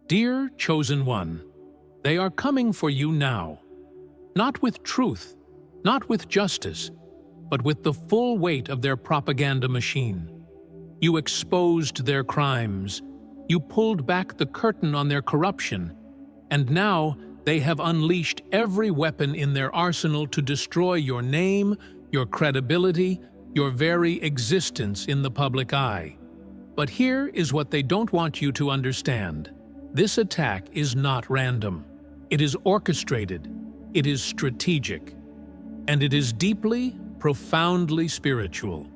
Dear Chosen One, they are coming for you now. Not with truth, not with justice, but with the full weight of their propaganda machine. You exposed their crimes, you pulled back the curtain on their corruption, and now they have unleashed every weapon in their arsenal to destroy your name, your credibility, your very existence in the public eye. But here is what they don't want you to understand. This attack is not random. It is orchestrated. It is strategic. And it is deeply, profoundly spiritual.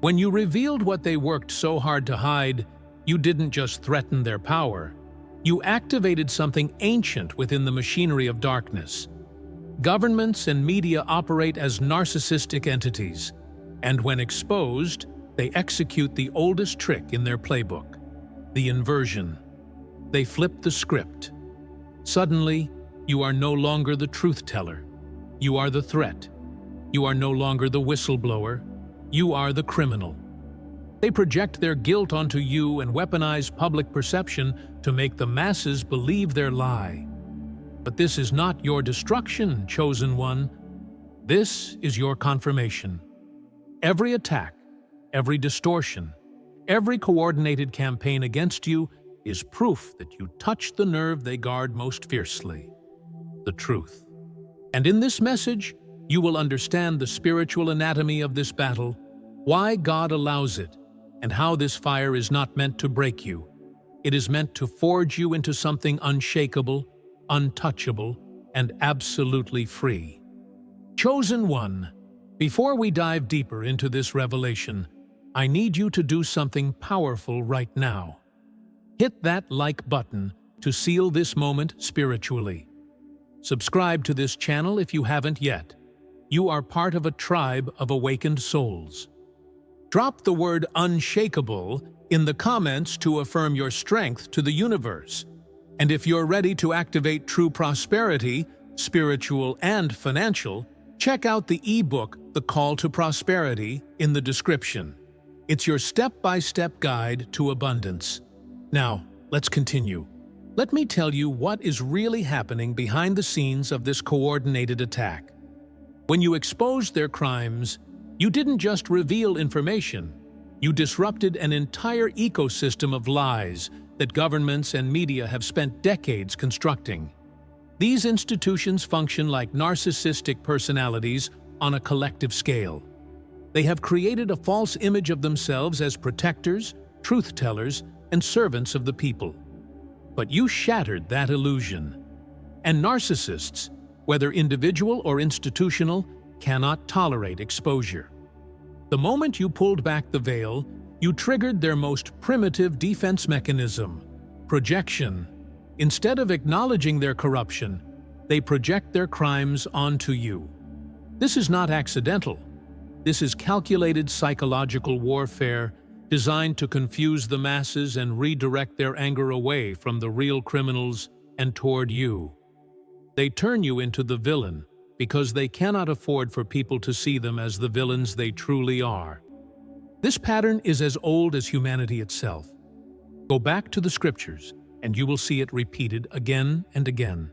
When you revealed what they worked so hard to hide, you didn't just threaten their power. You activated something ancient within the machinery of darkness. Governments and media operate as narcissistic entities, and when exposed, they execute the oldest trick in their playbook, the inversion. They flip the script. Suddenly, you are no longer the truth teller. You are the threat. You are no longer the whistleblower. You are the criminal. They project their guilt onto you and weaponize public perception to make the masses believe their lie. But this is not your destruction, Chosen One. This is your confirmation. Every attack, every distortion, every coordinated campaign against you is proof that you touched the nerve they guard most fiercely, the truth. And in this message, you will understand the spiritual anatomy of this battle, why God allows it, and how this fire is not meant to break you. It is meant to forge you into something unshakable, untouchable, and absolutely free. Chosen One, before we dive deeper into this revelation, I need you to do something powerful right now. Hit that like button to seal this moment spiritually. Subscribe to this channel if you haven't yet. You are part of a tribe of awakened souls. Drop the word unshakable in the comments to affirm your strength to the universe. And if you're ready to activate true prosperity, spiritual and financial, check out the ebook, The Call to Prosperity, in the description. It's your step-by-step guide to abundance. Now, let's continue. Let me tell you what is really happening behind the scenes of this coordinated attack. When you exposed their crimes, you didn't just reveal information. You disrupted an entire ecosystem of lies that governments and media have spent decades constructing. These institutions function like narcissistic personalities on a collective scale. They have created a false image of themselves as protectors, truth-tellers, and servants of the people. But you shattered that illusion. And narcissists, whether individual or institutional, cannot tolerate exposure. The moment you pulled back the veil, you triggered their most primitive defense mechanism, projection. Instead of acknowledging their corruption, they project their crimes onto you. This is not accidental. This is calculated psychological warfare designed to confuse the masses and redirect their anger away from the real criminals and toward you. They turn you into the villain because they cannot afford for people to see them as the villains they truly are. This pattern is as old as humanity itself. Go back to the scriptures, and you will see it repeated again and again.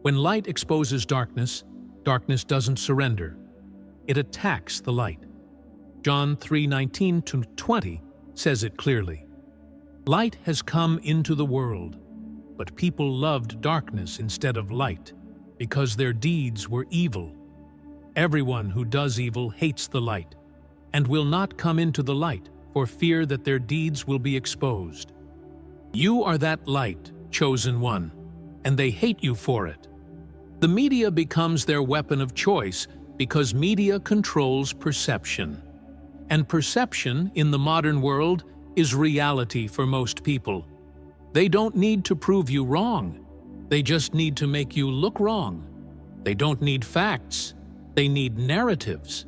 When light exposes darkness, darkness doesn't surrender. It attacks the light. John 3:19-20 says it clearly. Light has come into the world, but people loved darkness instead of light, because their deeds were evil. Everyone who does evil hates the light, and will not come into the light for fear that their deeds will be exposed. You are that light, Chosen One, and they hate you for it. The media becomes their weapon of choice because media controls perception. And perception in the modern world is reality for most people. They don't need to prove you wrong. They just need to make you look wrong. They don't need facts. They need narratives.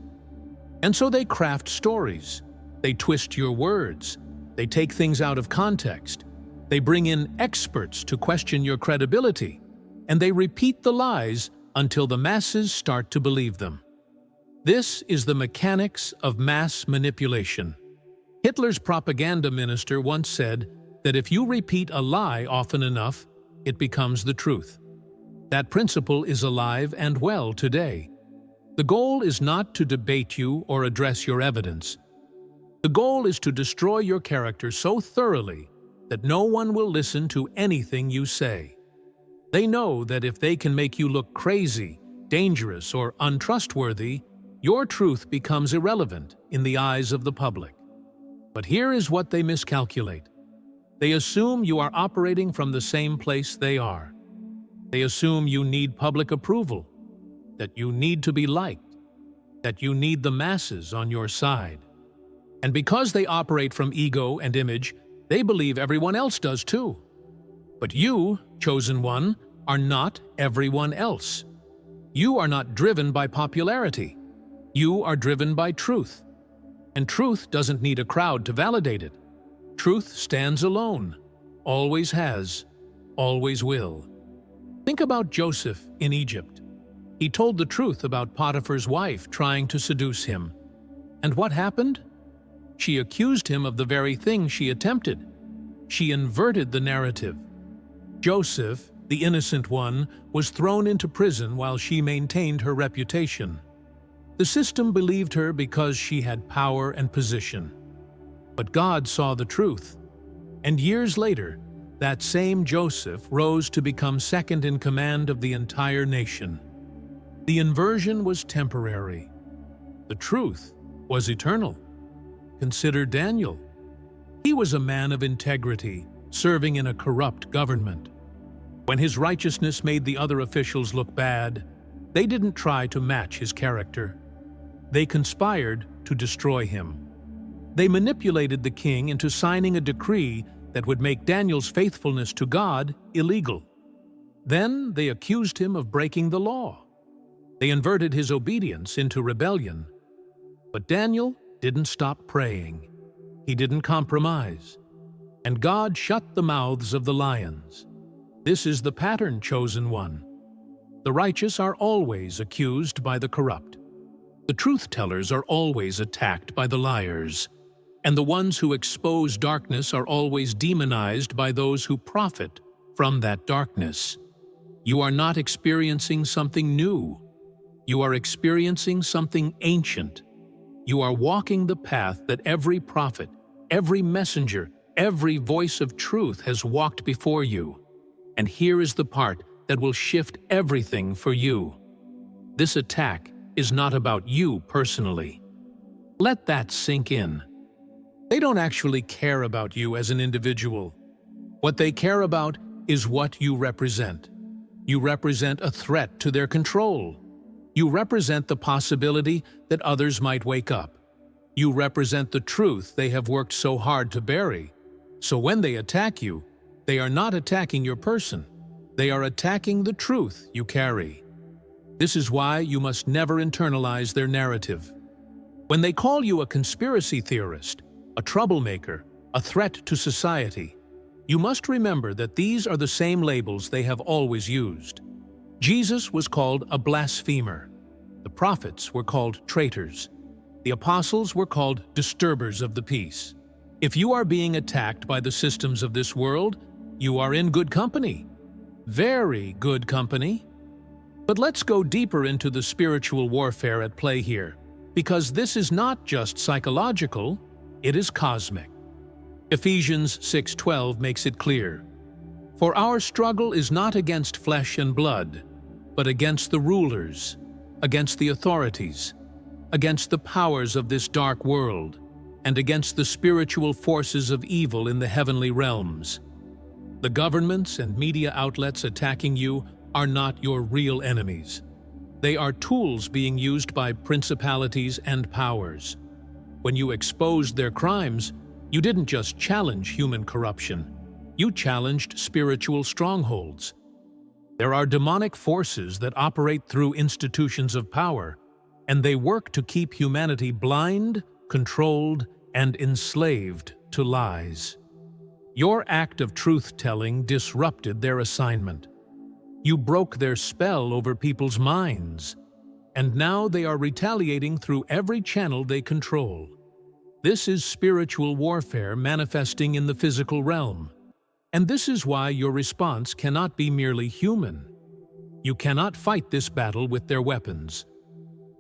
And so they craft stories. They twist your words. They take things out of context. They bring in experts to question your credibility. And they repeat the lies until the masses start to believe them. This is the mechanics of mass manipulation. Hitler's propaganda minister once said, that if you repeat a lie often enough, it becomes the truth. That principle is alive and well today. The goal is not to debate you or address your evidence. The goal is to destroy your character so thoroughly that no one will listen to anything you say. They know that if they can make you look crazy, dangerous, or untrustworthy, your truth becomes irrelevant in the eyes of the public. But here is what they miscalculate. They assume you are operating from the same place they are. They assume you need public approval, that you need to be liked, that you need the masses on your side. And because they operate from ego and image, they believe everyone else does too. But you, chosen one, are not everyone else. You are not driven by popularity. You are driven by truth. And truth doesn't need a crowd to validate it. Truth stands alone, always has, always will. Think about Joseph in Egypt. He told the truth about Potiphar's wife trying to seduce him. And what happened? She accused him of the very thing she attempted. She inverted the narrative. Joseph, the innocent one, was thrown into prison while she maintained her reputation. The system believed her because she had power and position. But God saw the truth. And years later, that same Joseph rose to become second in command of the entire nation. The inversion was temporary. The truth was eternal. Consider Daniel. He was a man of integrity, serving in a corrupt government. When his righteousness made the other officials look bad, they didn't try to match his character. They conspired to destroy him. They manipulated the king into signing a decree that would make Daniel's faithfulness to God illegal. Then they accused him of breaking the law. They inverted his obedience into rebellion. But Daniel didn't stop praying. He didn't compromise. And God shut the mouths of the lions. This is the pattern, chosen one. The righteous are always accused by the corrupt. The truth-tellers are always attacked by the liars. And the ones who expose darkness are always demonized by those who profit from that darkness. You are not experiencing something new. You are experiencing something ancient. You are walking the path that every prophet, every messenger, every voice of truth has walked before you. And here is the part that will shift everything for you. This attack is not about you personally. Let that sink in. They don't actually care about you as an individual. What they care about is what you represent. You represent a threat to their control. You represent the possibility that others might wake up. You represent the truth they have worked so hard to bury. So when they attack you, they are not attacking your person. They are attacking the truth you carry. This is why you must never internalize their narrative. When they call you a conspiracy theorist, a troublemaker, a threat to society, you must remember that these are the same labels they have always used. Jesus was called a blasphemer. The prophets were called traitors. The apostles were called disturbers of the peace. If you are being attacked by the systems of this world, you are in good company. Very good company. But let's go deeper into the spiritual warfare at play here, because this is not just psychological, it is cosmic. Ephesians 6:12 makes it clear. For our struggle is not against flesh and blood, but against the rulers, against the authorities, against the powers of this dark world, and against the spiritual forces of evil in the heavenly realms. The governments and media outlets attacking you are not your real enemies. They are tools being used by principalities and powers. When you exposed their crimes, you didn't just challenge human corruption. You challenged spiritual strongholds. There are demonic forces that operate through institutions of power, and they work to keep humanity blind, controlled, and enslaved to lies. Your act of truth-telling disrupted their assignment. You broke their spell over people's minds, and now they are retaliating through every channel they control. This is spiritual warfare manifesting in the physical realm. And this is why your response cannot be merely human. You cannot fight this battle with their weapons.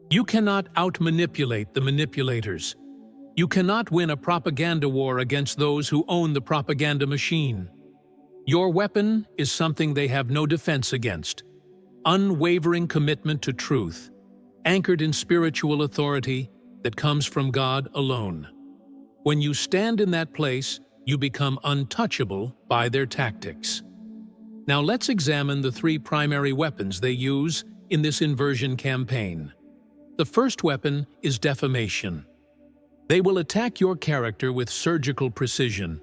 You cannot out-manipulate the manipulators. You cannot win a propaganda war against those who own the propaganda machine. Your weapon is something they have no defense against: unwavering commitment to truth, anchored in spiritual authority that comes from God alone. When you stand in that place, you become untouchable by their tactics. Now let's examine the three primary weapons they use in this inversion campaign. The first weapon is defamation. They will attack your character with surgical precision.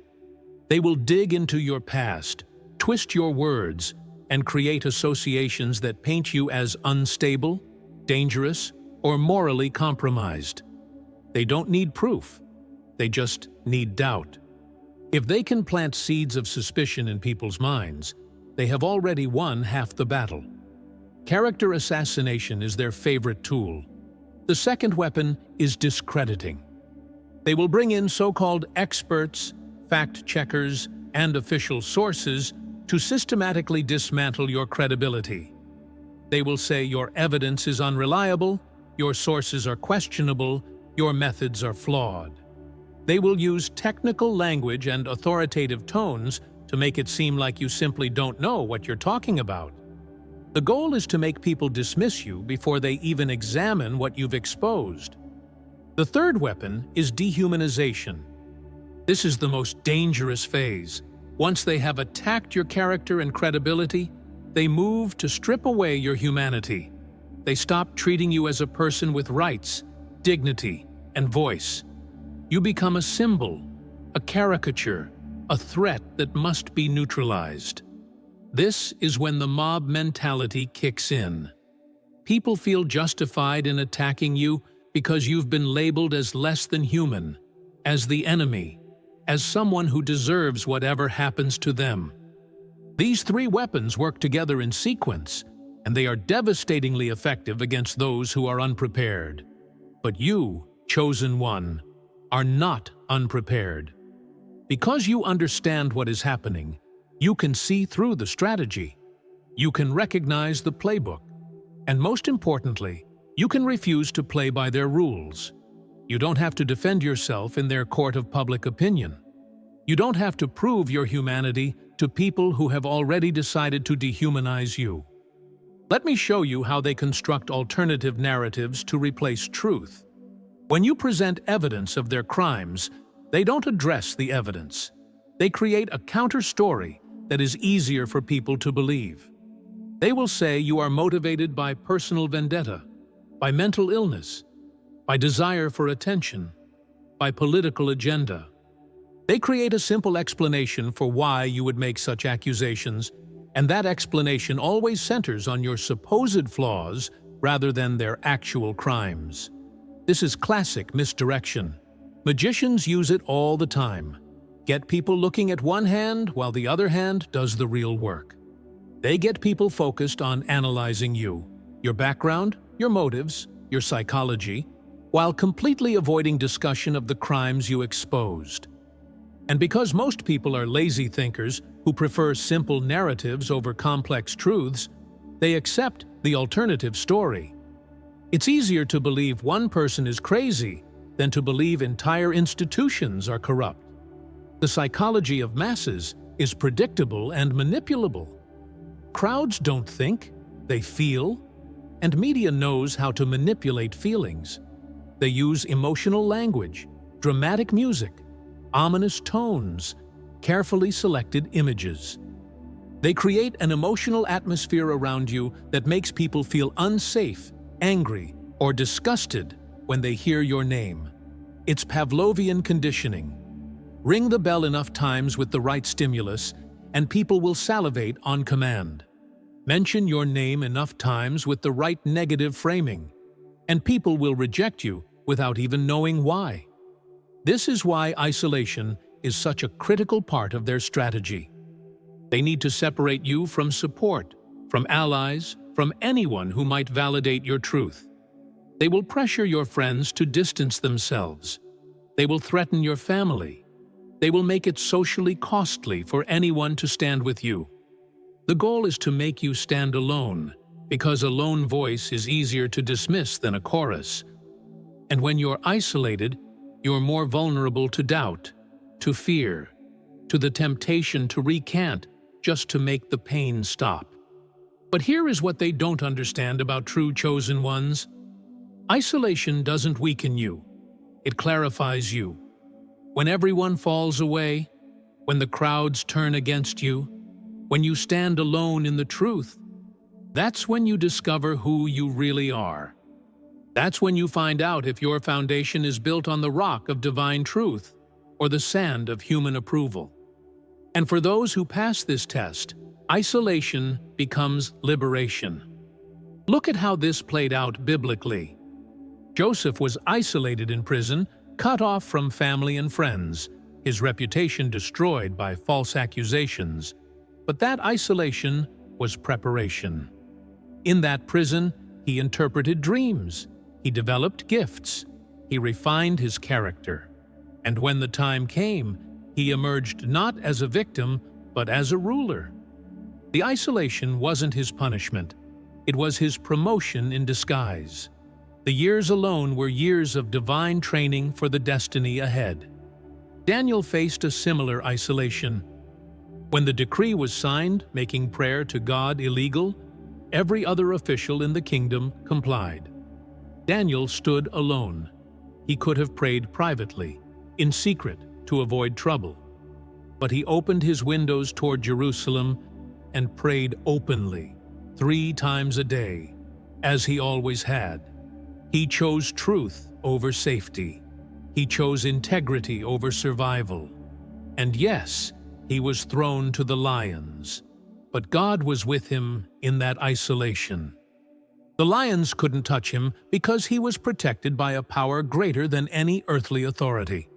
They will dig into your past, twist your words, and create associations that paint you as unstable, dangerous, or morally compromised. They don't need proof. They just need doubt. If they can plant seeds of suspicion in people's minds, they have already won half the battle. Character assassination is their favorite tool. The second weapon is discrediting. They will bring in so-called experts, fact-checkers, and official sources to systematically dismantle your credibility. They will say your evidence is unreliable, your sources are questionable, your methods are flawed. They will use technical language and authoritative tones to make it seem like you simply don't know what you're talking about. The goal is to make people dismiss you before they even examine what you've exposed. The third weapon is dehumanization. This is the most dangerous phase. Once they have attacked your character and credibility, they move to strip away your humanity. They stop treating you as a person with rights, dignity, and voice. You become a symbol, a caricature, a threat that must be neutralized. This is when the mob mentality kicks in. People feel justified in attacking you because you've been labeled as less than human, as the enemy, as someone who deserves whatever happens to them. These three weapons work together in sequence, and they are devastatingly effective against those who are unprepared. But you, chosen one, are not unprepared. Because you understand what is happening, you can see through the strategy. You can recognize the playbook. And most importantly, you can refuse to play by their rules. You don't have to defend yourself in their court of public opinion. You don't have to prove your humanity to people who have already decided to dehumanize you. Let me show you how they construct alternative narratives to replace truth. When you present evidence of their crimes, they don't address the evidence. They create a counter-story that is easier for people to believe. They will say you are motivated by personal vendetta, by mental illness, by desire for attention, by political agenda. They create a simple explanation for why you would make such accusations, and that explanation always centers on your supposed flaws rather than their actual crimes. This is classic misdirection. Magicians use it all the time. Get people looking at one hand while the other hand does the real work. They get people focused on analyzing you, your background, your motives, your psychology, while completely avoiding discussion of the crimes you exposed. And because most people are lazy thinkers who prefer simple narratives over complex truths, they accept the alternative story. It's easier to believe one person is crazy than to believe entire institutions are corrupt. The psychology of masses is predictable and manipulable. Crowds don't think, they feel, and media knows how to manipulate feelings. They use emotional language, dramatic music, ominous tones, carefully selected images. They create an emotional atmosphere around you that makes people feel unsafe, angry, or disgusted when they hear your name. It's Pavlovian conditioning. Ring the bell enough times with the right stimulus, and people will salivate on command. Mention your name enough times with the right negative framing, and people will reject you without even knowing why. This is why isolation is such a critical part of their strategy. They need to separate you from support, from allies, from anyone who might validate your truth. They will pressure your friends to distance themselves. They will threaten your family. They will make it socially costly for anyone to stand with you. The goal is to make you stand alone, because a lone voice is easier to dismiss than a chorus. And when you're isolated, you're more vulnerable to doubt, to fear, to the temptation to recant just to make the pain stop. But here is what they don't understand about true chosen ones. Isolation doesn't weaken you. It clarifies you. When everyone falls away, when the crowds turn against you, when you stand alone in the truth, that's when you discover who you really are. That's when you find out if your foundation is built on the rock of divine truth or the sand of human approval. And for those who pass this test, isolation becomes liberation. Look at how this played out biblically. Joseph was isolated in prison, cut off from family and friends, his reputation destroyed by false accusations. But that isolation was preparation. In that prison, he interpreted dreams, he developed gifts, he refined his character. And when the time came, he emerged not as a victim, but as a ruler. The isolation wasn't his punishment. It was his promotion in disguise. The years alone were years of divine training for the destiny ahead. Daniel faced a similar isolation. When the decree was signed, making prayer to God illegal, every other official in the kingdom complied. Daniel stood alone. He could have prayed privately, in secret, to avoid trouble. But he opened his windows toward Jerusalem and prayed openly, 3 times a day, as he always had. He chose truth over safety. He chose integrity over survival. And yes, he was thrown to the lions. But God was with him in that isolation. The lions couldn't touch him because he was protected by a power greater than any earthly authority.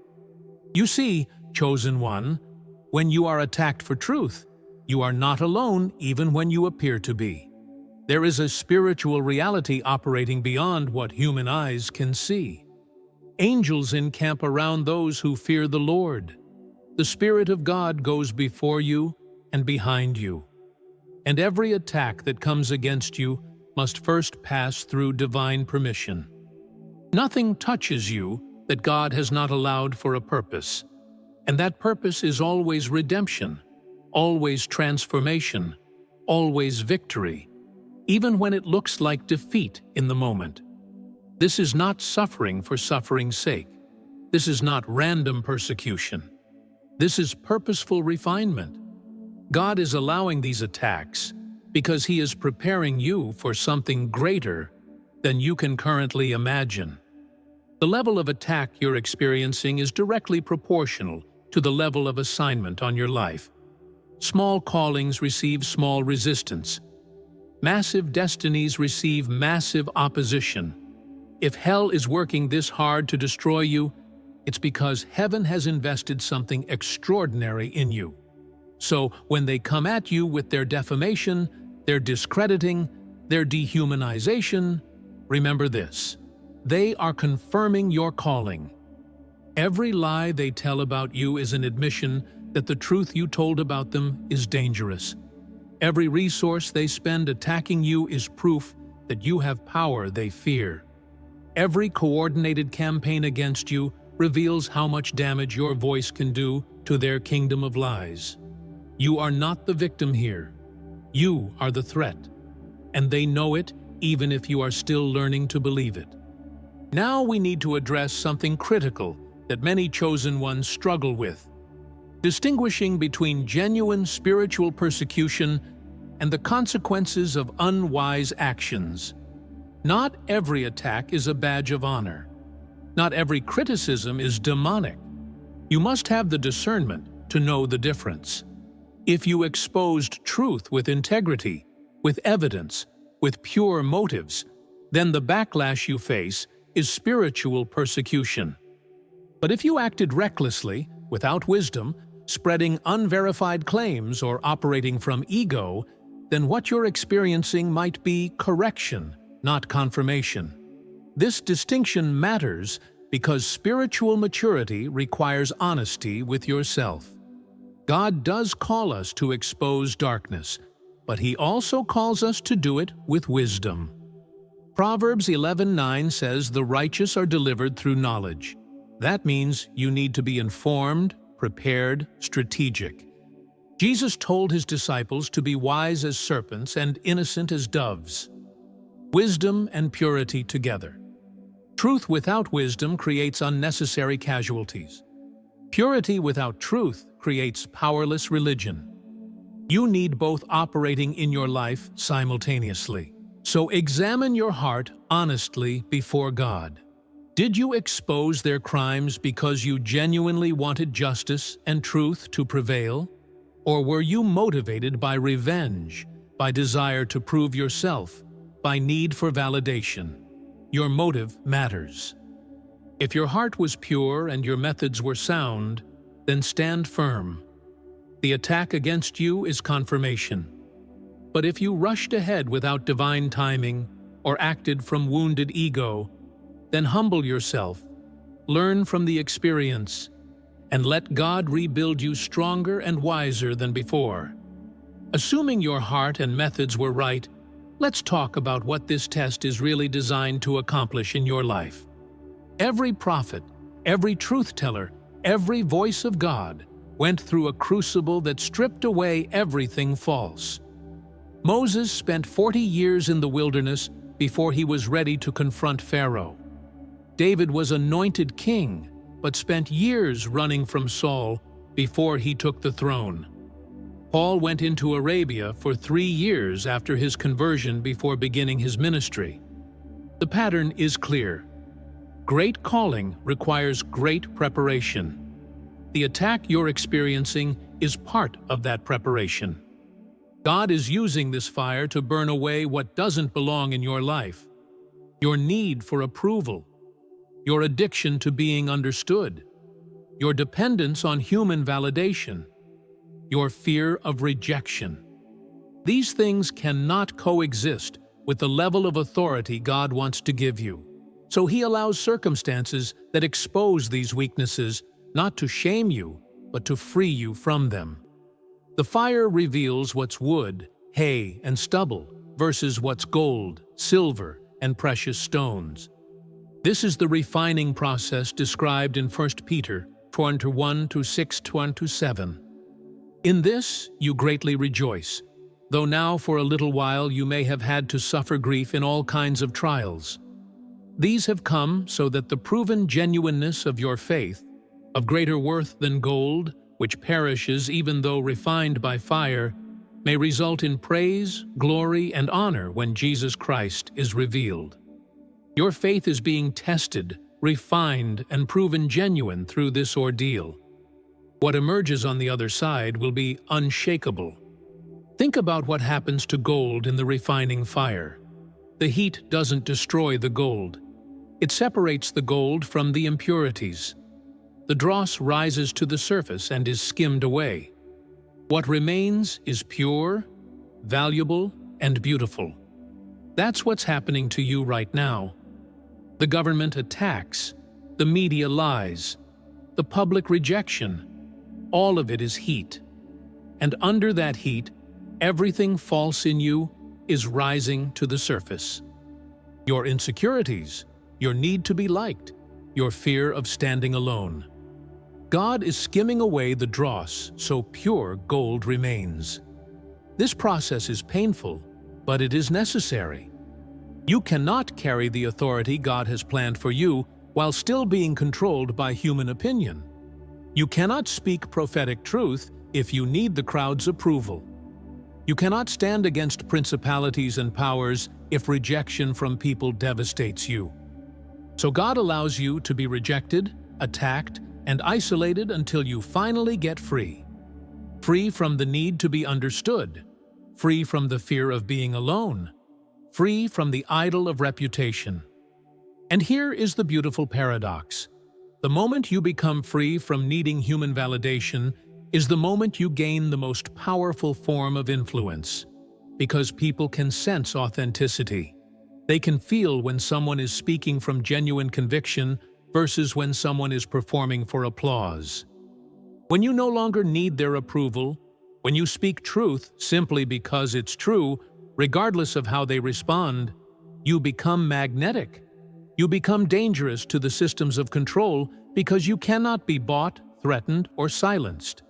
You see, chosen one, when you are attacked for truth, you are not alone even when you appear to be. There is a spiritual reality operating beyond what human eyes can see. Angels encamp around those who fear the Lord. The Spirit of God goes before you and behind you. And every attack that comes against you must first pass through divine permission. Nothing touches you that God has not allowed for a purpose. And that purpose is always redemption, always transformation, always victory, even when it looks like defeat in the moment. This is not suffering for suffering's sake. This is not random persecution. This is purposeful refinement. God is allowing these attacks because He is preparing you for something greater than you can currently imagine. The level of attack you're experiencing is directly proportional to the level of assignment on your life. Small callings receive small resistance. Massive destinies receive massive opposition. If hell is working this hard to destroy you, it's because heaven has invested something extraordinary in you. So when they come at you with their defamation, their discrediting, their dehumanization, remember this: they are confirming your calling. Every lie they tell about you is an admission that the truth you told about them is dangerous. Every resource they spend attacking you is proof that you have power they fear. Every coordinated campaign against you reveals how much damage your voice can do to their kingdom of lies. You are not the victim here. You are the threat. And they know it even if you are still learning to believe it. Now we need to address something critical that many chosen ones struggle with: distinguishing between genuine spiritual persecution and the consequences of unwise actions. Not every attack is a badge of honor. Not every criticism is demonic. You must have the discernment to know the difference. If you exposed truth with integrity, with evidence, with pure motives, then the backlash you face is spiritual persecution. But if you acted recklessly, without wisdom, spreading unverified claims or operating from ego, then what you're experiencing might be correction, not confirmation. This distinction matters because spiritual maturity requires honesty with yourself. God does call us to expose darkness, but He also calls us to do it with wisdom. Proverbs 11:9 says the righteous are delivered through knowledge. That means you need to be informed, prepared, strategic. Jesus told His disciples to be wise as serpents and innocent as doves. Wisdom and purity together. Truth without wisdom creates unnecessary casualties. Purity without truth creates powerless religion. You need both operating in your life simultaneously. So examine your heart honestly before God. Did you expose their crimes because you genuinely wanted justice and truth to prevail? Or were you motivated by revenge, by desire to prove yourself, by need for validation? Your motive matters. If your heart was pure and your methods were sound, then stand firm. The attack against you is confirmation. But if you rushed ahead without divine timing or acted from wounded ego, then humble yourself, learn from the experience, and let God rebuild you stronger and wiser than before. Assuming your heart and methods were right, let's talk about what this test is really designed to accomplish in your life. Every prophet, every truth-teller, every voice of God went through a crucible that stripped away everything false. Moses spent 40 years in the wilderness before he was ready to confront Pharaoh. David was anointed king, but spent years running from Saul before he took the throne. Paul went into Arabia for 3 years after his conversion before beginning his ministry. The pattern is clear. Great calling requires great preparation. The attack you're experiencing is part of that preparation. God is using this fire to burn away what doesn't belong in your life. Your need for approval, your addiction to being understood, your dependence on human validation, your fear of rejection. These things cannot coexist with the level of authority God wants to give you. So He allows circumstances that expose these weaknesses, not to shame you, but to free you from them. The fire reveals what's wood, hay, and stubble versus what's gold, silver, and precious stones. This is the refining process described in 1 Peter 4:1-6:7. In this you greatly rejoice, though now for a little while you may have had to suffer grief in all kinds of trials. These have come so that the proven genuineness of your faith, of greater worth than gold, which perishes even though refined by fire, may result in praise, glory, and honor when Jesus Christ is revealed. Your faith is being tested, refined, and proven genuine through this ordeal. What emerges on the other side will be unshakable. Think about what happens to gold in the refining fire. The heat doesn't destroy the gold. It separates the gold from the impurities. The dross rises to the surface and is skimmed away. What remains is pure, valuable, and beautiful. That's what's happening to you right now. The government attacks, the media lies, the public rejection. All of it is heat. And under that heat, everything false in you is rising to the surface. Your insecurities, your need to be liked, your fear of standing alone. God is skimming away the dross so pure gold remains. This process is painful, but it is necessary. You cannot carry the authority God has planned for you while still being controlled by human opinion. You cannot speak prophetic truth if you need the crowd's approval. You cannot stand against principalities and powers if rejection from people devastates you. So God allows you to be rejected, attacked, and isolated until you finally get free. Free from the need to be understood, free from the fear of being alone, free from the idol of reputation. And here is the beautiful paradox. The moment you become free from needing human validation is the moment you gain the most powerful form of influence, because people can sense authenticity. They can feel when someone is speaking from genuine conviction versus when someone is performing for applause. When you no longer need their approval, when you speak truth simply because it's true, regardless of how they respond, you become magnetic. You become dangerous to the systems of control because you cannot be bought, threatened, or silenced.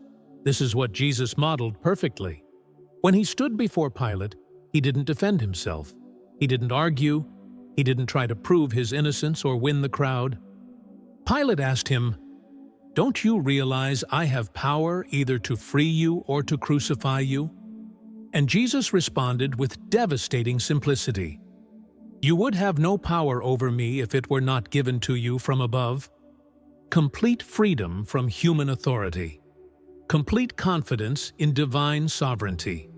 This is what Jesus modeled perfectly. When he stood before Pilate, he didn't defend himself. He didn't argue. He didn't try to prove his innocence or win the crowd. Pilate asked him, "Don't you realize I have power either to free you or to crucify you?" And Jesus responded with devastating simplicity. "You would have no power over me if it were not given to you from above." Complete freedom from human authority. Complete confidence in divine sovereignty.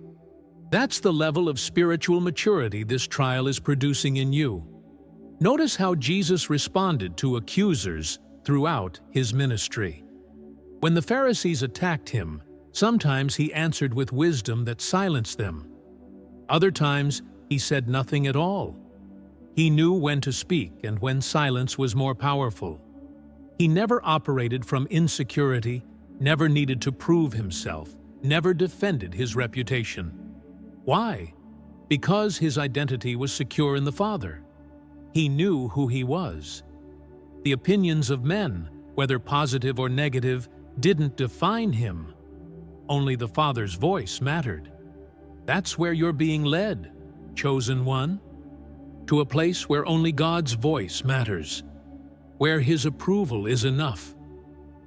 That's the level of spiritual maturity this trial is producing in you. Notice how Jesus responded to accusers throughout his ministry. When the Pharisees attacked him, sometimes he answered with wisdom that silenced them. Other times, he said nothing at all. He knew when to speak and when silence was more powerful. He never operated from insecurity, never needed to prove himself, never defended his reputation. Why? Because his identity was secure in the Father. He knew who he was. The opinions of men, whether positive or negative, didn't define him. Only the Father's voice mattered. That's where you're being led, chosen one, to a place where only God's voice matters, where His approval is enough,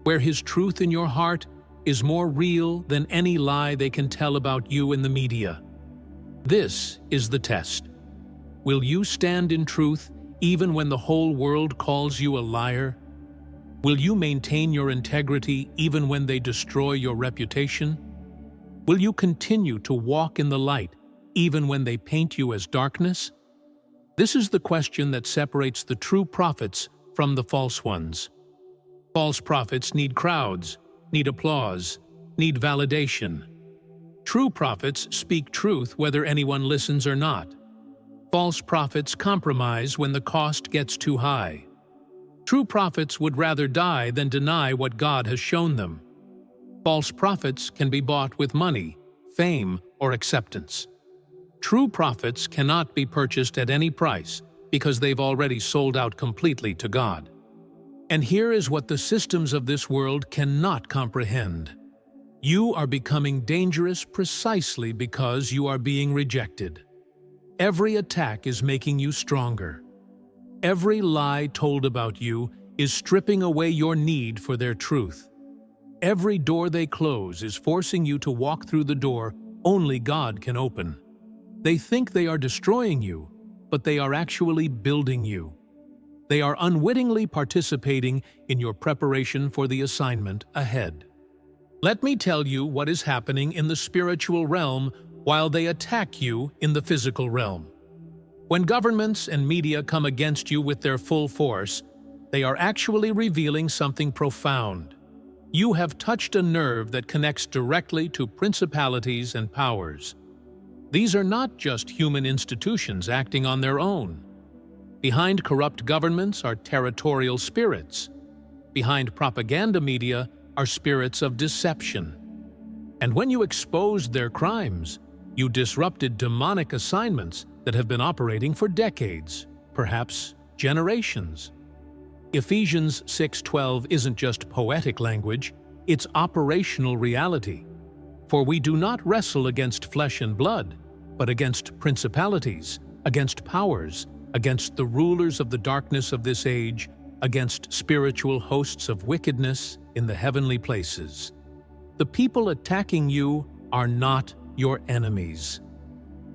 where His truth in your heart is more real than any lie they can tell about you in the media. This is the test. Will you stand in truth even when the whole world calls you a liar? Will you maintain your integrity even when they destroy your reputation? Will you continue to walk in the light even when they paint you as darkness? This is the question that separates the true prophets from the false ones. False prophets need crowds, need applause, need validation. True prophets speak truth whether anyone listens or not. False prophets compromise when the cost gets too high. True prophets would rather die than deny what God has shown them. False prophets can be bought with money, fame, or acceptance. True prophets cannot be purchased at any price because they've already sold out completely to God. And here is what the systems of this world cannot comprehend. You are becoming dangerous precisely because you are being rejected. Every attack is making you stronger. Every lie told about you is stripping away your need for their truth. Every door they close is forcing you to walk through the door only God can open. They think they are destroying you, but they are actually building you. They are unwittingly participating in your preparation for the assignment ahead. Let me tell you what is happening in the spiritual realm while they attack you in the physical realm. When governments and media come against you with their full force, they are actually revealing something profound. You have touched a nerve that connects directly to principalities and powers. These are not just human institutions acting on their own. Behind corrupt governments are territorial spirits. Behind propaganda media are spirits of deception. And when you exposed their crimes, you disrupted demonic assignments that have been operating for decades, perhaps generations. Ephesians 6:12 isn't just poetic language, it's operational reality. For we do not wrestle against flesh and blood, but against principalities, against powers, against the rulers of the darkness of this age, against spiritual hosts of wickedness in the heavenly places. The people attacking you are not your enemies.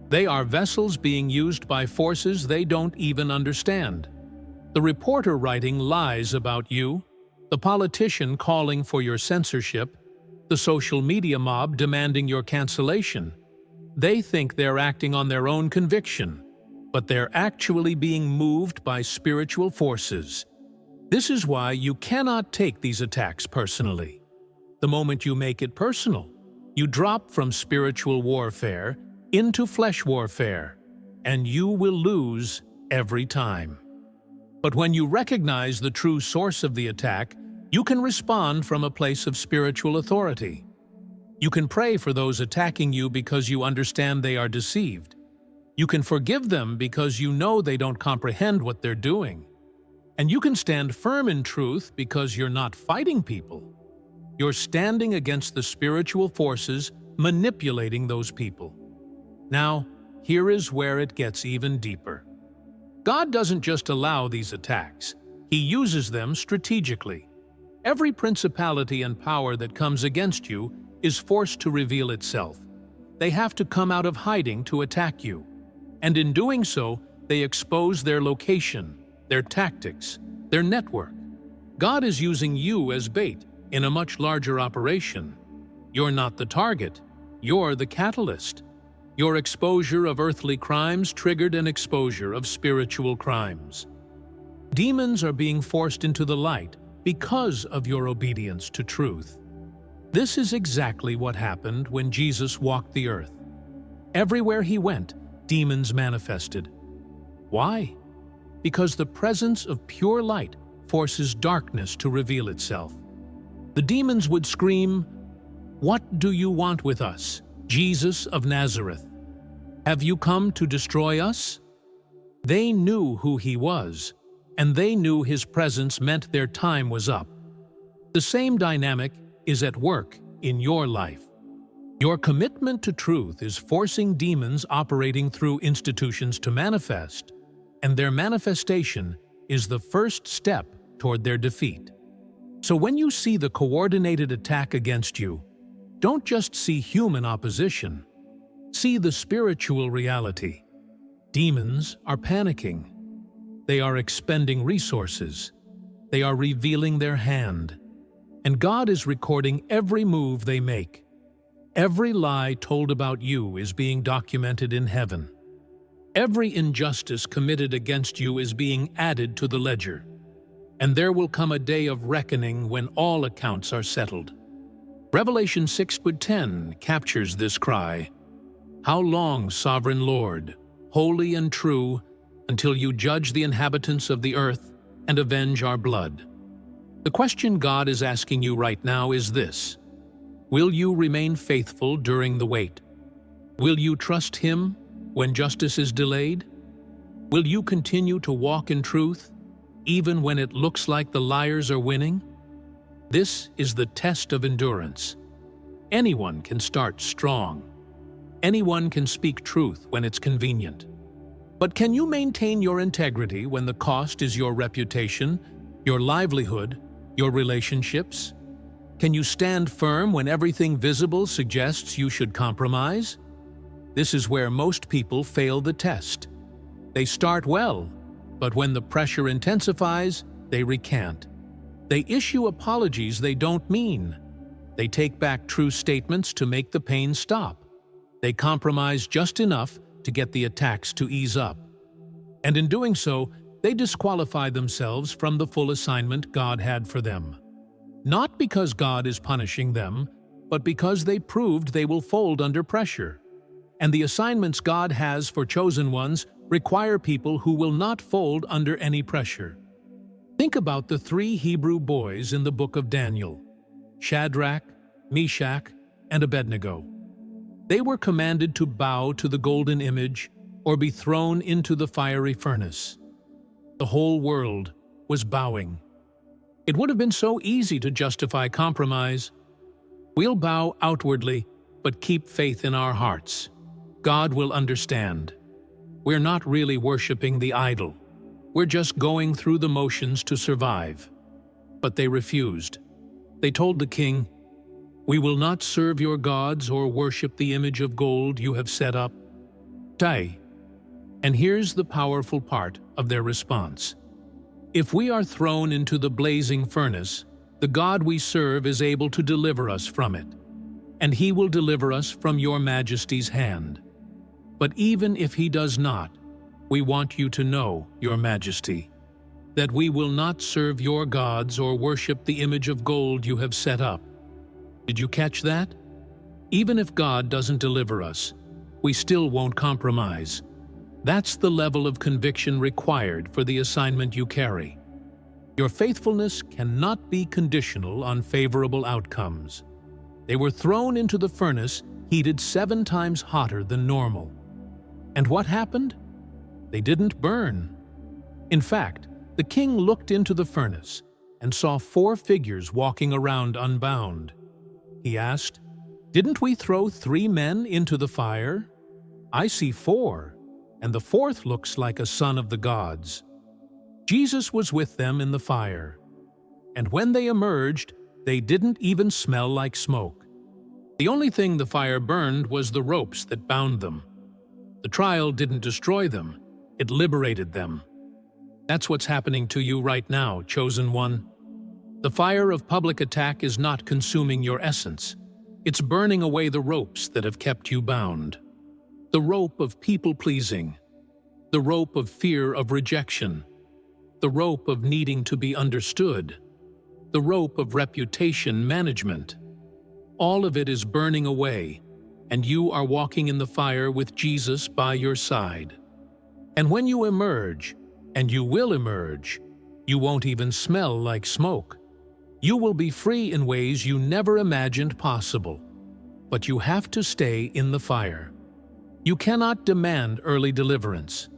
They are vessels being used by forces they don't even understand. The reporter writing lies about you, the politician calling for your censorship, the social media mob demanding your cancellation. They think they're acting on their own conviction, but they're actually being moved by spiritual forces. This is why you cannot take these attacks personally. The moment you make it personal, you drop from spiritual warfare into flesh warfare, and you will lose every time. But when you recognize the true source of the attack, you can respond from a place of spiritual authority. You can pray for those attacking you because you understand they are deceived. You can forgive them because you know they don't comprehend what they're doing. And you can stand firm in truth because you're not fighting people. You're standing against the spiritual forces manipulating those people. Now, here is where it gets even deeper. God doesn't just allow these attacks. He uses them strategically. Every principality and power that comes against you is forced to reveal itself. They have to come out of hiding to attack you. And in doing so, they expose their location, their tactics, their network. God is using you as bait in a much larger operation. You're not the target, you're the catalyst. Your exposure of earthly crimes triggered an exposure of spiritual crimes. Demons are being forced into the light because of your obedience to truth. This is exactly what happened when Jesus walked the earth. Everywhere he went, demons manifested. Why? Because the presence of pure light forces darkness to reveal itself. The demons would scream, "What do you want with us, Jesus of Nazareth? Have you come to destroy us?" They knew who he was, and they knew his presence meant their time was up. The same dynamic is at work in your life. Your commitment to truth is forcing demons operating through institutions to manifest, and their manifestation is the first step toward their defeat. So when you see the coordinated attack against you, don't just see human opposition. See the spiritual reality. Demons are panicking. They are expending resources. They are revealing their hand. And God is recording every move they make. Every lie told about you is being documented in heaven. Every injustice committed against you is being added to the ledger. And there will come a day of reckoning when all accounts are settled. Revelation 6:10 captures this cry. How long, Sovereign Lord, holy and true, until you judge the inhabitants of the earth and avenge our blood? The question God is asking you right now is this: will you remain faithful during the wait? Will you trust Him when justice is delayed? Will you continue to walk in truth, even when it looks like the liars are winning? This is the test of endurance. Anyone can start strong. Anyone can speak truth when it's convenient. But can you maintain your integrity when the cost is your reputation, your livelihood, your relationships? Can you stand firm when everything visible suggests you should compromise? This is where most people fail the test. They start well, but when the pressure intensifies, they recant. They issue apologies they don't mean. They take back true statements to make the pain stop. They compromise just enough to get the attacks to ease up. And in doing so, they disqualify themselves from the full assignment God had for them. Not because God is punishing them, but because they proved they will fold under pressure. And the assignments God has for chosen ones require people who will not fold under any pressure. Think about the 3 Hebrew boys in the book of Daniel: Shadrach, Meshach, and Abednego. They were commanded to bow to the golden image or be thrown into the fiery furnace. The whole world was bowing. It would have been so easy to justify compromise. We'll bow outwardly, but keep faith in our hearts. God will understand. We're not really worshiping the idol. We're just going through the motions to survive. But they refused. They told the king, "We will not serve your gods or worship the image of gold you have set up." And here's the powerful part of their response. If we are thrown into the blazing furnace, the God we serve is able to deliver us from it, and He will deliver us from your majesty's hand. But even if He does not, we want you to know, your majesty, that we will not serve your gods or worship the image of gold you have set up. Did you catch that? Even if God doesn't deliver us, we still won't compromise. That's the level of conviction required for the assignment you carry. Your faithfulness cannot be conditional on favorable outcomes. They were thrown into the furnace heated 7 times hotter than normal. And what happened? They didn't burn. In fact, the king looked into the furnace and saw 4 figures walking around unbound. He asked, "Didn't we throw 3 men into the fire? I see 4, and the 4th looks like a son of the gods." Jesus was with them in the fire, and when they emerged, they didn't even smell like smoke. The only thing the fire burned was the ropes that bound them. The trial didn't destroy them, it liberated them. That's what's happening to you right now, chosen one. The fire of public attack is not consuming your essence. It's burning away the ropes that have kept you bound. The rope of people-pleasing, the rope of fear of rejection, the rope of needing to be understood, the rope of reputation management. All of it is burning away, and you are walking in the fire with Jesus by your side. And when you emerge, and you will emerge, you won't even smell like smoke. You will be free in ways you never imagined possible. But you have to stay in the fire. You cannot demand early deliverance.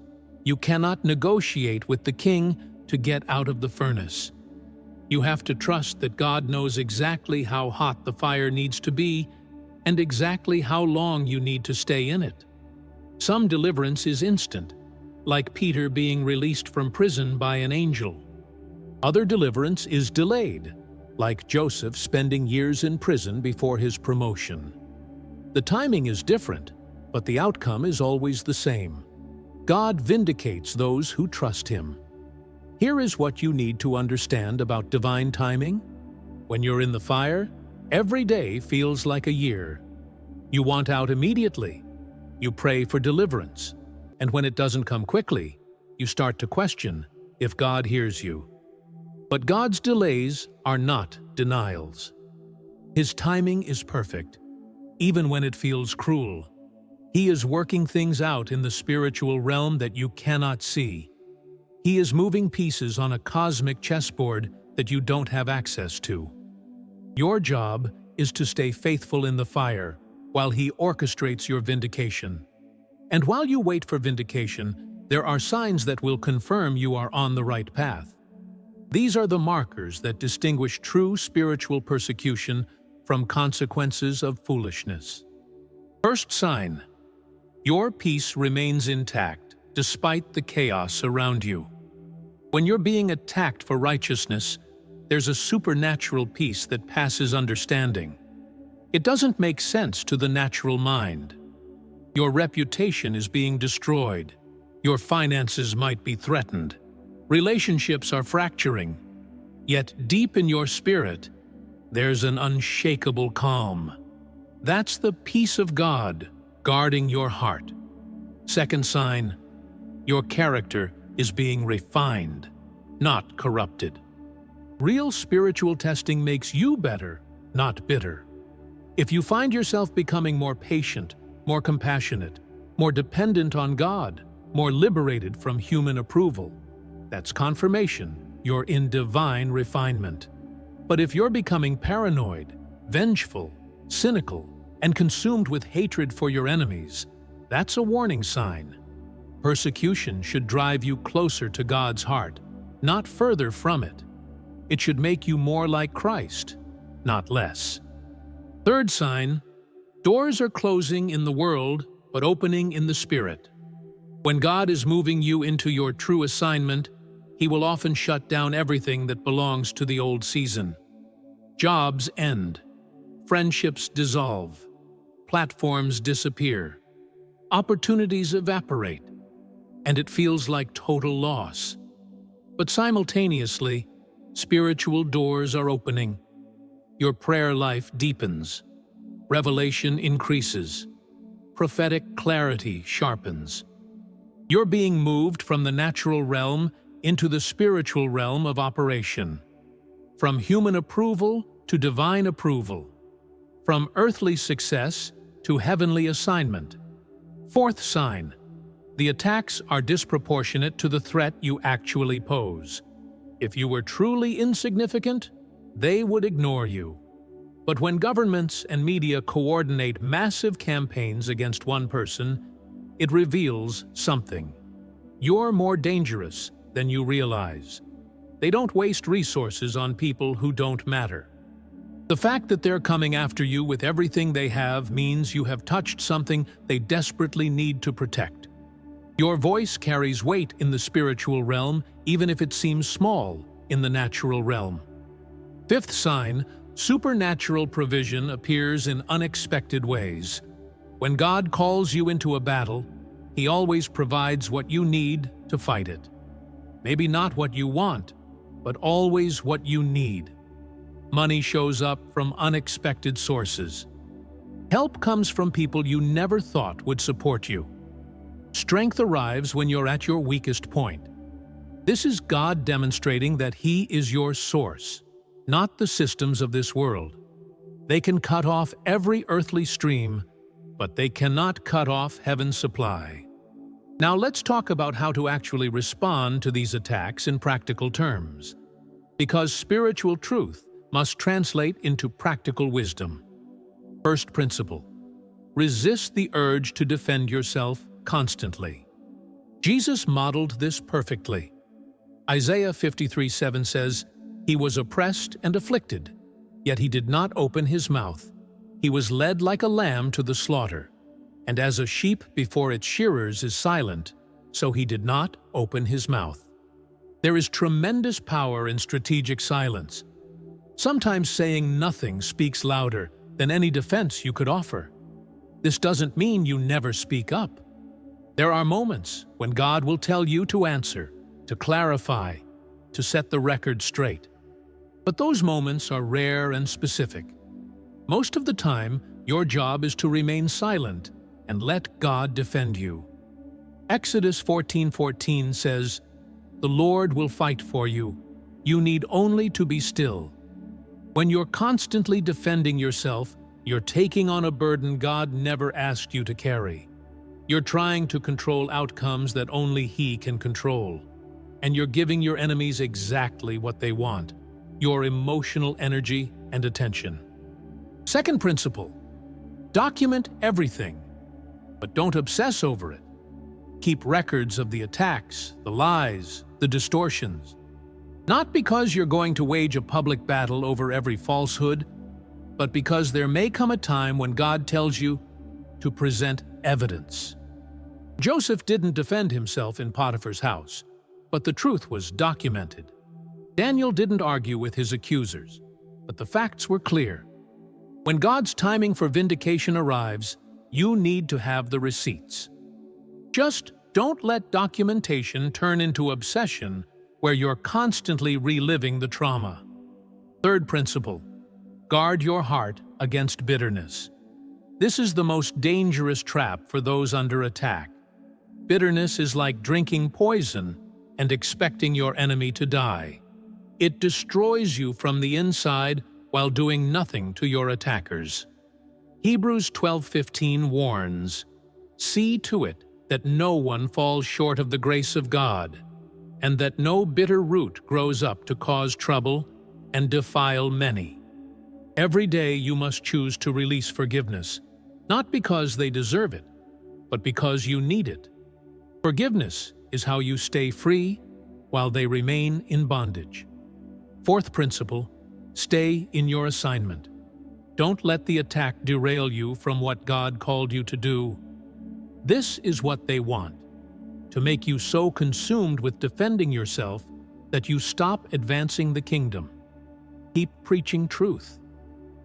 You cannot negotiate with the king to get out of the furnace. You have to trust that God knows exactly how hot the fire needs to be and exactly how long you need to stay in it. Some deliverance is instant, like Peter being released from prison by an angel. Other deliverance is delayed, like Joseph spending years in prison before his promotion. The timing is different, but the outcome is always the same. God vindicates those who trust Him. Here is what you need to understand about divine timing. When you're in the fire, every day feels like a year. You want out immediately. You pray for deliverance. And when it doesn't come quickly, you start to question if God hears you. But God's delays are not denials. His timing is perfect, even when it feels cruel. He is working things out in the spiritual realm that you cannot see. He is moving pieces on a cosmic chessboard that you don't have access to. Your job is to stay faithful in the fire while He orchestrates your vindication. And while you wait for vindication, there are signs that will confirm you are on the right path. These are the markers that distinguish true spiritual persecution from consequences of foolishness. First sign: your peace remains intact despite the chaos around you. When you're being attacked for righteousness, there's a supernatural peace that passes understanding. It doesn't make sense to the natural mind. Your reputation is being destroyed. Your finances might be threatened. Relationships are fracturing. Yet deep in your spirit, there's an unshakable calm. That's the peace of God guarding your heart. Second sign: your character is being refined, not corrupted. Real spiritual testing makes you better, not bitter. If you find yourself becoming more patient, more compassionate, more dependent on God, more liberated from human approval, that's confirmation you're in divine refinement. But if you're becoming paranoid, vengeful, cynical, and consumed with hatred for your enemies, that's a warning sign. Persecution should drive you closer to God's heart, not further from it. It should make you more like Christ, not less. Third sign: doors are closing in the world, but opening in the spirit. When God is moving you into your true assignment, He will often shut down everything that belongs to the old season. Jobs end. Friendships dissolve. Platforms disappear. Opportunities evaporate. And it feels like total loss. But simultaneously, spiritual doors are opening. Your prayer life deepens. Revelation increases. Prophetic clarity sharpens. You're being moved from the natural realm into the spiritual realm of operation. From human approval to divine approval. From earthly success to heavenly assignment. Fourth sign: The attacks are disproportionate to the threat you actually pose. If you were truly insignificant, they would ignore you. But when governments and media coordinate massive campaigns against one person, it reveals something. You're more dangerous than you realize. They don't waste resources on people who don't matter. The fact that they're coming after you with everything they have means you have touched something they desperately need to protect. Your voice carries weight in the spiritual realm, even if it seems small in the natural realm. Fifth sign, supernatural provision appears in unexpected ways. When God calls you into a battle, He always provides what you need to fight it. Maybe not what you want, but always what you need. Money shows up from unexpected sources. Help comes from people you never thought would support you. Strength arrives when you're at your weakest point. This is God demonstrating that He is your source, not the systems of this world. They can cut off every earthly stream, but they cannot cut off heaven's supply. Now let's talk about how to actually respond to these attacks in practical terms. Because spiritual truth must translate into practical wisdom. First principle: resist the urge to defend yourself constantly. Jesus modeled this perfectly. Isaiah 53:7 says, "He was oppressed and afflicted, yet He did not open His mouth. He was led like a lamb to the slaughter, and as a sheep before its shearers is silent, so He did not open His mouth." There is tremendous power in strategic silence. Sometimes saying nothing speaks louder than any defense you could offer. This doesn't mean you never speak up. There are moments when God will tell you to answer, to clarify, to set the record straight. But those moments are rare and specific. Most of the time, your job is to remain silent and let God defend you. Exodus 14:14 says, "The Lord will fight for you. You need only to be still." When you're constantly defending yourself, you're taking on a burden God never asked you to carry. You're trying to control outcomes that only He can control. And you're giving your enemies exactly what they want: your emotional energy and attention. Second principle: document everything, but don't obsess over it. Keep records of the attacks, the lies, the distortions. Not because you're going to wage a public battle over every falsehood, but because there may come a time when God tells you to present evidence. Joseph didn't defend himself in Potiphar's house, but the truth was documented. Daniel didn't argue with his accusers, but the facts were clear. When God's timing for vindication arrives, you need to have the receipts. Just don't let documentation turn into obsession where you're constantly reliving the trauma. Third principle: guard your heart against bitterness. This is the most dangerous trap for those under attack. Bitterness is like drinking poison and expecting your enemy to die. It destroys you from the inside while doing nothing to your attackers. Hebrews 12:15 warns, "See to it that no one falls short of the grace of God, and that no bitter root grows up to cause trouble and defile many." Every day you must choose to release forgiveness, not because they deserve it, but because you need it. Forgiveness is how you stay free while they remain in bondage. Fourth principle: stay in your assignment. Don't let the attack derail you from what God called you to do. This is what they want: to make you so consumed with defending yourself that you stop advancing the kingdom. Keep preaching truth.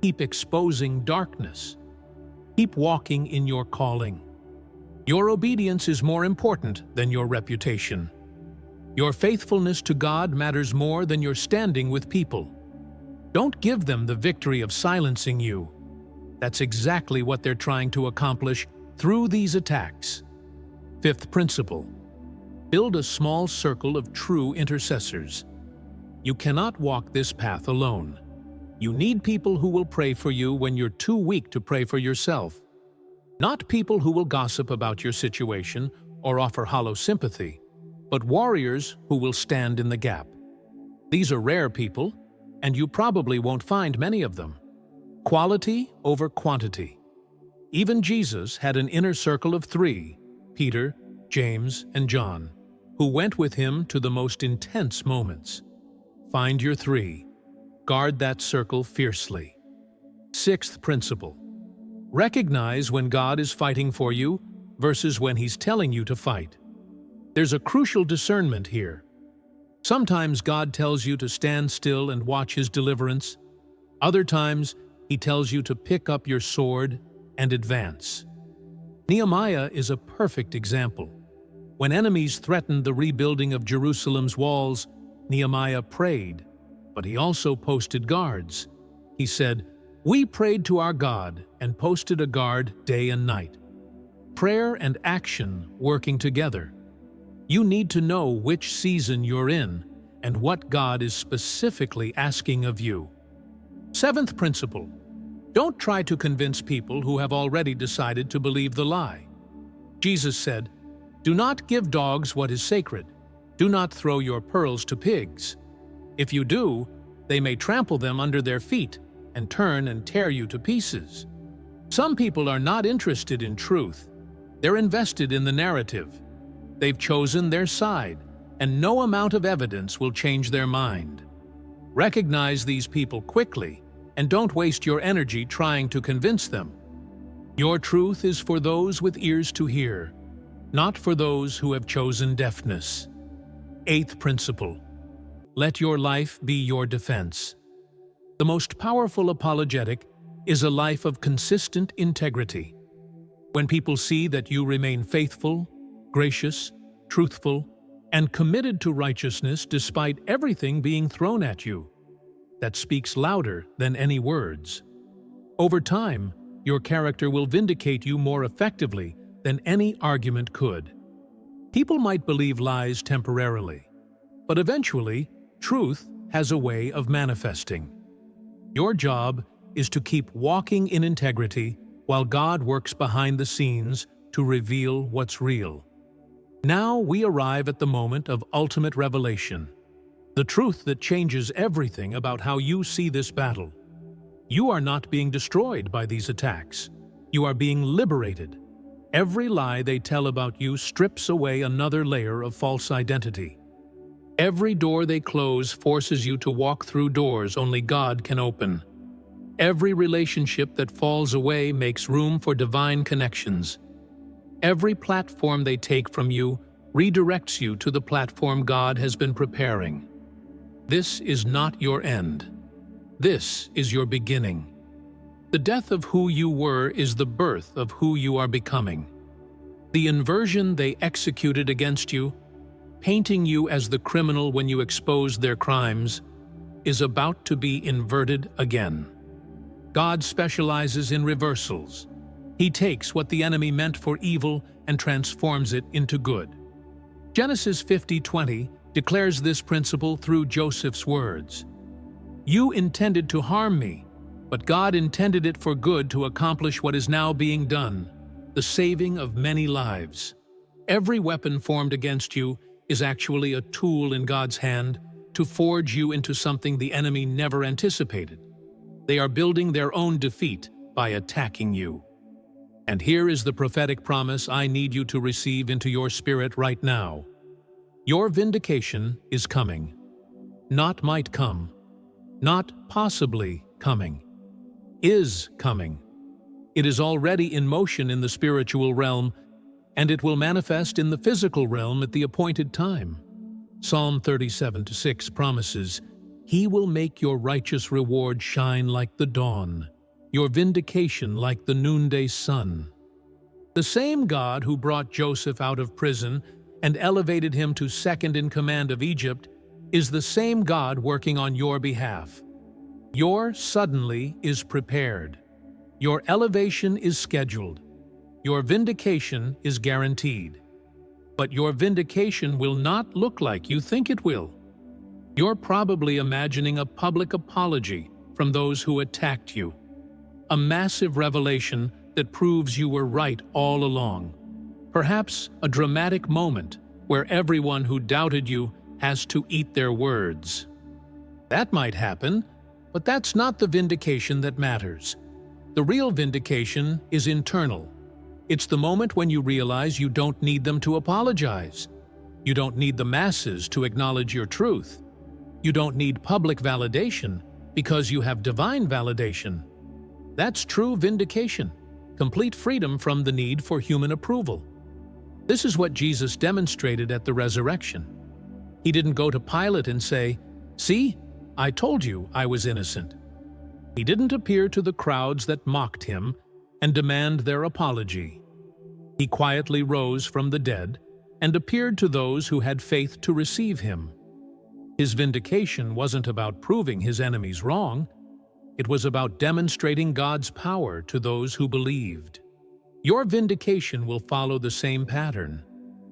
Keep exposing darkness. Keep walking in your calling. Your obedience is more important than your reputation. Your faithfulness to God matters more than your standing with people. Don't give them the victory of silencing you. That's exactly what they're trying to accomplish through these attacks. Fifth principle: build a small circle of true intercessors. You cannot walk this path alone. You need people who will pray for you when you're too weak to pray for yourself. Not people who will gossip about your situation or offer hollow sympathy, but warriors who will stand in the gap. These are rare people, and you probably won't find many of them. Quality over quantity. Even Jesus had an inner circle of 3, Peter, James, and John, who went with him to the most intense moments. Find your 3. Guard that circle fiercely. 6th principle. Recognize when God is fighting for you versus when He's telling you to fight. There's a crucial discernment here. Sometimes God tells you to stand still and watch His deliverance. Other times, He tells you to pick up your sword and advance. Nehemiah is a perfect example. When enemies threatened the rebuilding of Jerusalem's walls, Nehemiah prayed, but he also posted guards. He said, "We prayed to our God and posted a guard day and night." Prayer and action working together. You need to know which season you're in and what God is specifically asking of you. 7th principle. Don't try to convince people who have already decided to believe the lie. Jesus said, "Do not give dogs what is sacred. Do not throw your pearls to pigs. If you do, they may trample them under their feet and turn and tear you to pieces." Some people are not interested in truth. They're invested in the narrative. They've chosen their side, and no amount of evidence will change their mind. Recognize these people quickly, and don't waste your energy trying to convince them. Your truth is for those with ears to hear, not for those who have chosen deafness. 8th principle. Let your life be your defense. The most powerful apologetic is a life of consistent integrity. When people see that you remain faithful, gracious, truthful, and committed to righteousness despite everything being thrown at you, that speaks louder than any words. Over time, your character will vindicate you more effectively than any argument could. People might believe lies temporarily, but eventually, truth has a way of manifesting. Your job is to keep walking in integrity while God works behind the scenes to reveal what's real. Now we arrive at the moment of ultimate revelation. The truth that changes everything about how you see this battle. You are not being destroyed by these attacks. You are being liberated. Every lie they tell about you strips away another layer of false identity. Every door they close forces you to walk through doors only God can open. Every relationship that falls away makes room for divine connections. Every platform they take from you redirects you to the platform God has been preparing. This is not your end. This is your beginning. The death of who you were is the birth of who you are becoming. The inversion they executed against you, painting you as the criminal when you exposed their crimes, is about to be inverted again. God specializes in reversals. He takes what the enemy meant for evil and transforms it into good. Genesis 50:20 declares this principle through Joseph's words. "You intended to harm me, but God intended it for good to accomplish what is now being done, the saving of many lives." Every weapon formed against you is actually a tool in God's hand to forge you into something the enemy never anticipated. They are building their own defeat by attacking you. And here is the prophetic promise I need you to receive into your spirit right now. Your vindication is coming. Not might come. Not possibly coming. Is coming. It is already in motion in the spiritual realm, and it will manifest in the physical realm at the appointed time. Psalm 37:6 promises, "He will make your righteous reward shine like the dawn, your vindication like the noonday sun." The same God who brought Joseph out of prison and elevated him to second in command of Egypt is the same God working on your behalf. Your suddenly is prepared. Your elevation is scheduled. Your vindication is guaranteed. But your vindication will not look like you think it will. You're probably imagining a public apology from those who attacked you. A massive revelation that proves you were right all along. Perhaps a dramatic moment where everyone who doubted you has to eat their words. That might happen, but that's not the vindication that matters. The real vindication is internal. It's the moment when you realize you don't need them to apologize. You don't need the masses to acknowledge your truth. You don't need public validation because you have divine validation. That's true vindication, complete freedom from the need for human approval. This is what Jesus demonstrated at the resurrection. He didn't go to Pilate and say, "See, I told you I was innocent." He didn't appear to the crowds that mocked him and demand their apology. He quietly rose from the dead and appeared to those who had faith to receive him. His vindication wasn't about proving his enemies wrong. It was about demonstrating God's power to those who believed. Your vindication will follow the same pattern.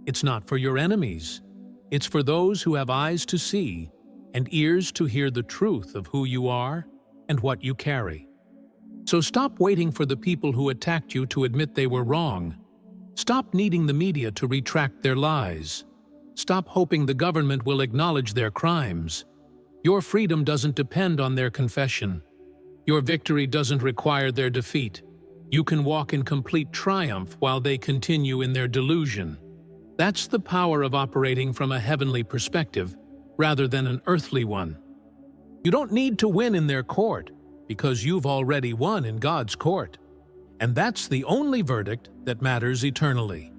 It's not for your enemies. It's for those who have eyes to see and ears to hear the truth of who you are and what you carry. So stop waiting for the people who attacked you to admit they were wrong. Stop needing the media to retract their lies. Stop hoping the government will acknowledge their crimes. Your freedom doesn't depend on their confession. Your victory doesn't require their defeat. You can walk in complete triumph while they continue in their delusion. That's the power of operating from a heavenly perspective rather than an earthly one. You don't need to win in their court because you've already won in God's court. And that's the only verdict that matters eternally.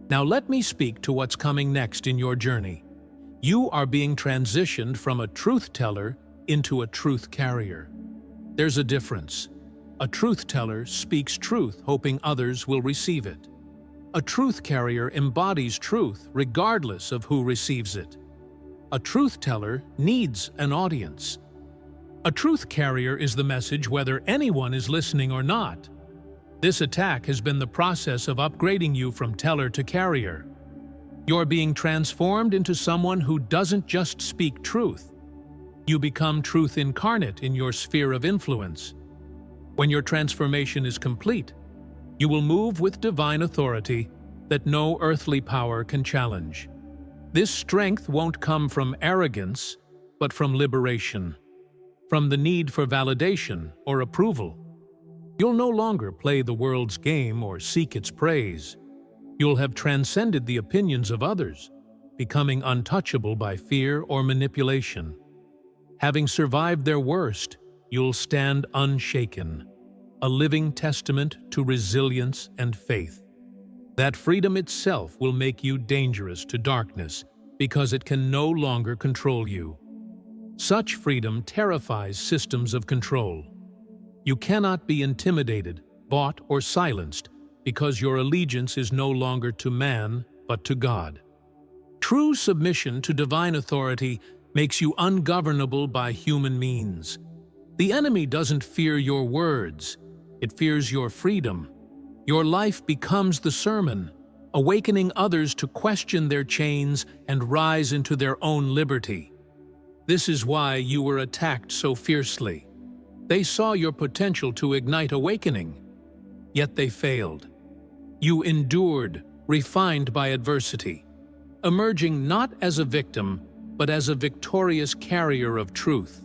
Now let me speak to what's coming next in your journey. You are being transitioned from a truth teller into a truth carrier. There's a difference. A truth teller speaks truth, hoping others will receive it. A truth carrier embodies truth regardless of who receives it. A truth teller needs an audience. A truth carrier is the message whether anyone is listening or not. This attack has been the process of upgrading you from teller to carrier. You're being transformed into someone who doesn't just speak truth. You become truth incarnate in your sphere of influence. When your transformation is complete, you will move with divine authority that no earthly power can challenge. This strength won't come from arrogance, but from liberation, from the need for validation or approval. You'll no longer play the world's game or seek its praise. You'll have transcended the opinions of others, becoming untouchable by fear or manipulation. Having survived their worst, you'll stand unshaken, a living testament to resilience and faith. That freedom itself will make you dangerous to darkness because it can no longer control you. Such freedom terrifies systems of control. You cannot be intimidated, bought, or silenced because your allegiance is no longer to man, but to God. True submission to divine authority makes you ungovernable by human means. The enemy doesn't fear your words, it fears your freedom. Your life becomes the sermon, awakening others to question their chains and rise into their own liberty. This is why you were attacked so fiercely. They saw your potential to ignite awakening, yet they failed. You endured, refined by adversity, emerging not as a victim, but as a victorious carrier of truth.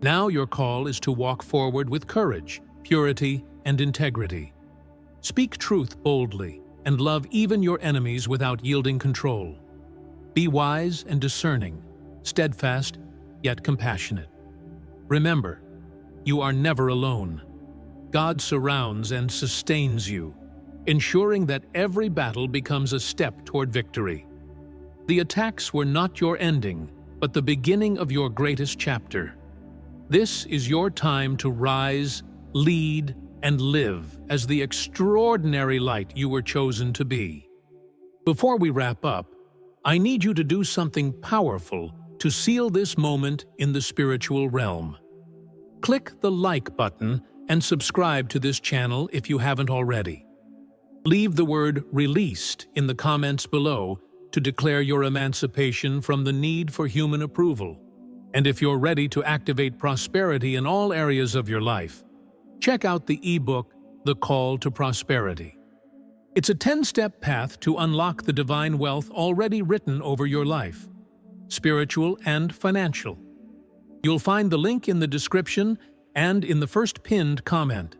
Now your call is to walk forward with courage, purity, and integrity. Speak truth boldly and love even your enemies without yielding control. Be wise and discerning, steadfast yet compassionate. Remember, you are never alone. God surrounds and sustains you, ensuring that every battle becomes a step toward victory. The attacks were not your ending, but the beginning of your greatest chapter. This is your time to rise, lead, and live as the extraordinary light you were chosen to be. Before we wrap up, I need you to do something powerful to seal this moment in the spiritual realm. Click the like button and subscribe to this channel if you haven't already. Leave the word "released" in the comments below to declare your emancipation from the need for human approval. And if you're ready to activate prosperity in all areas of your life, check out the ebook, The Call to Prosperity. It's a 10-step path to unlock the divine wealth already written over your life, spiritual and financial. You'll find the link in the description and in the first pinned comment.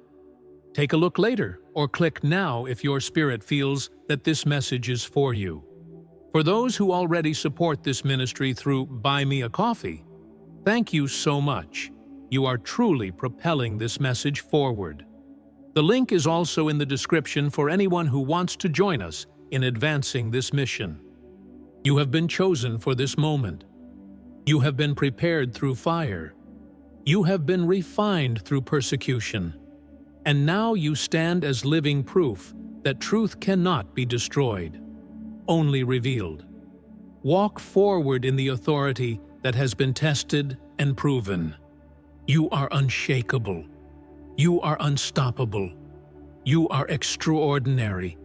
Take a look later or click now if your spirit feels that this message is for you. For those who already support this ministry through Buy Me a Coffee, thank you so much. You are truly propelling this message forward. The link is also in the description for anyone who wants to join us in advancing this mission. You have been chosen for this moment. You have been prepared through fire. You have been refined through persecution. And now you stand as living proof that truth cannot be destroyed, only revealed. Walk forward in the authority that has been tested and proven. You are unshakable. You are unstoppable. You are extraordinary.